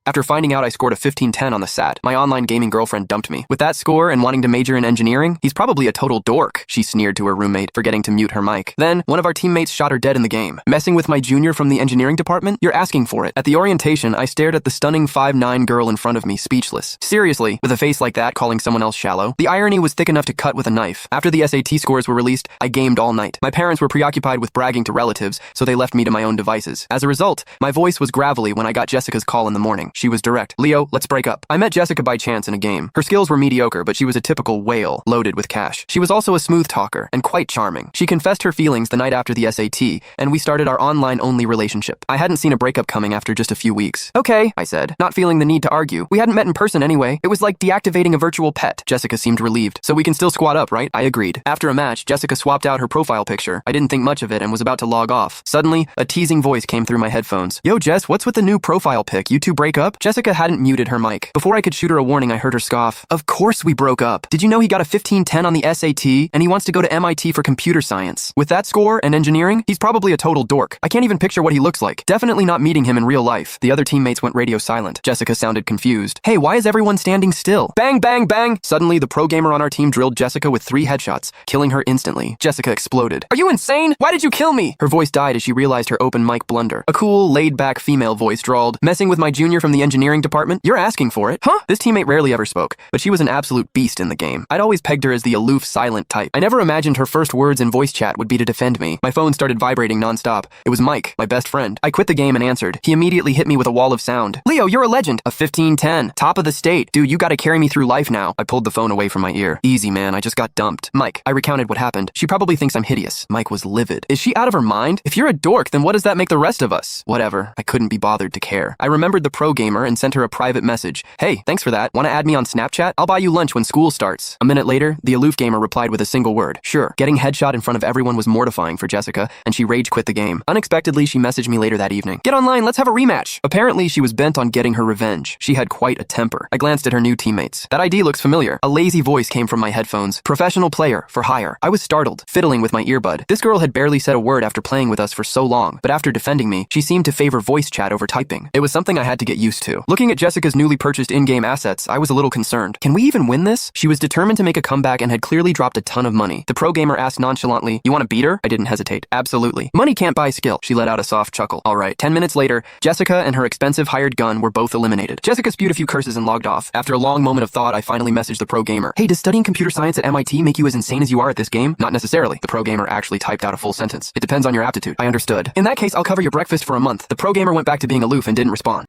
After finding out I scored a 1510 on the SAT, my online gaming girlfriend dumped me. With that score and wanting to major in engineering, he's probably a total dork, she sneered to her roommate, forgetting to mute her mic. Then, one of our teammates shot her dead in the game. Messing with my junior from the engineering department? You're asking for it. At the orientation, I stared at the stunning 5'9" girl in front of me, speechless. Seriously, with a face like that, calling someone else shallow? The irony was thick enough to cut with a knife. After the SAT scores were released, I gamed all night. My parents were preoccupied with bragging to relatives, so they left me to my own devices. As a result, my voice was gravelly when I got Jessica's call in the morning. She was direct. Leo, let's break up. I met Jessica by chance in a game. Her skills were mediocre, but she was a typical whale, loaded with cash. She was also a smooth talker, and quite charming. She confessed her feelings the night after the SAT, and we started our online-only relationship. I hadn't seen a breakup coming after just a few weeks. Okay, I said, not feeling the need to argue. We hadn't met in person anyway. It was like deactivating a virtual pet. Jessica seemed relieved. So we can still squat up, right? I agreed. After a match, Jessica swapped out her profile picture. I didn't think much of it and was about to log off. Suddenly, a teasing voice came through my headphones. Yo, Jess, what's with the new profile pic? You two break up? Jessica hadn't muted her mic. Before I could shoot her a warning, I heard her scoff. Of course we broke up. Did you know he got a 1510 on the SAT and he wants to go to MIT for computer science? With that score and engineering, he's probably a total dork. I can't even picture what he looks like. Definitely not meeting him in real life. The other teammates went radio silent. Jessica sounded confused. Hey, why is everyone standing still? Bang, bang, bang! Suddenly, the pro gamer on our team drilled Jessica with 3 headshots, killing her instantly. Jessica exploded. Are you insane? Why did you kill me? Her voice died as she realized her open mic blunder. A cool, laid-back female voice drawled, messing with my junior from the engineering department? You're asking for it. Huh? This teammate rarely ever spoke, but she was an absolute beast in the game. I'd always pegged her as the aloof, silent type. I never imagined her first words in voice chat would be to defend me. My phone started vibrating nonstop. It was Mike, my best friend. I quit the game and answered. He immediately hit me with a wall of sound. Leo, you're a legend. A 1510. Top of the state. Dude, you gotta carry me through life now. I pulled the phone away from my ear. Easy, man. I just got dumped. Mike, I recounted what happened. She probably thinks I'm hideous. Mike was livid. Is she out of her mind? If you're a dork, then what does that make the rest of us? Whatever. I couldn't be bothered to care. I remembered the pro gamer and sent her a private message. Hey, thanks for that. Wanna add me on Snapchat? I'll buy you lunch when school starts. A minute later, the aloof gamer replied with a single word. Sure. Getting headshot in front of everyone was mortifying for Jessica, and she rage quit the game. Unexpectedly, she messaged me later that evening. Get online, let's have a rematch. Apparently, she was bent on getting her revenge. She had quite a temper. I glanced at her new teammates. That ID looks familiar. A lazy voice came from my headphones. Professional player, for hire. I was startled, fiddling with my earbud. This girl had barely said a word after playing with us for so long, but after defending me, she seemed to favor voice chat over typing. It was something I had to get used to. Looking at Jessica's newly purchased in-game assets, I was a little concerned. Can we even win this? She was determined to make a comeback and had clearly dropped a ton of money. The pro gamer asked nonchalantly, you want to beat her? I didn't hesitate. Absolutely. Money can't buy skill. She let out a soft chuckle. All right. 10 minutes later, Jessica and her expensive hired gun were both eliminated. Jessica spewed a few curses and logged off. After a long moment of thought, I finally messaged the pro gamer. Hey, does studying computer science at MIT make you as insane as you are at this game? Not necessarily. The pro gamer actually typed out a full sentence. It depends on your aptitude. I understood. In that case, I'll cover your breakfast for a month. The pro gamer went back to being aloof and didn't respond.